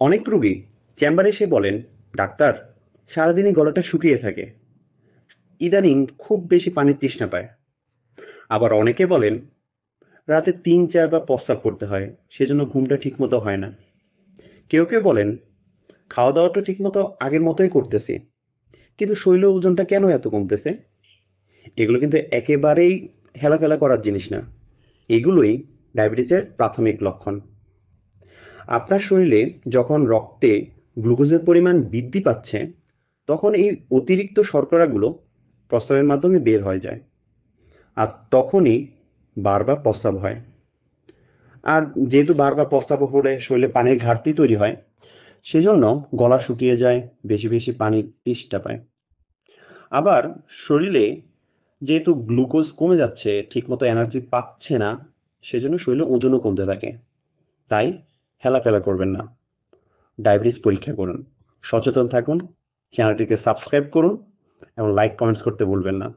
অনেক রোগী চেম্বারে এসে বলেন, ডাক্তার, সারাদিনই গলাটা শুকিয়ে থাকে, ইদানিং খুব বেশি পানির তৃষ্ণা পায়। আবার অনেকে বলেন, রাতে ৩-৪ বার প্রস্রাব করতে হয়, সেজন্য ঘুমটা ঠিকমতো হয় না। কেউ কেউ বলেন, খাওয়া দাওয়াটা ঠিকমতো আগের মতোই করতেছি, কিন্তু শরীরের ওজনটা কেন এত কমতেছে? এগুলো কিন্তু একেবারেই হেলাফেলা করার জিনিস না। এগুলোই ডায়াবেটিসের প্রাথমিক লক্ষণ। আপনার শরীরে যখন রক্তে গ্লুকোজের পরিমাণ বৃদ্ধি পাচ্ছে, তখন এই অতিরিক্ত শর্করাগুলো প্রস্রাবের মাধ্যমে বের হয়ে যায়, আর তখনই বারবার প্রস্রাব হয়। আর যেহেতু বারবার প্রস্রাব হলে শরীরে পানির ঘাটতি তৈরি হয়, সেজন্য গলা শুকিয়ে যায়, বেশি বেশি পানির তেষ্টা পায়। আবার শরীরে যেহেতু গ্লুকোজ কমে যাচ্ছে, ঠিকমতো এনার্জি পাচ্ছে না, সেজন্য শরীরে ওজনও কমতে থাকে। তাই হেলাফেলা করবেন না, ডায়াবেটিস পরীক্ষা করুন। সচেতন থাকুন, চ্যানেলটিকে সাবস্ক্রাইব করুন এবং লাইক কমেন্টস করতে ভুলবেন না।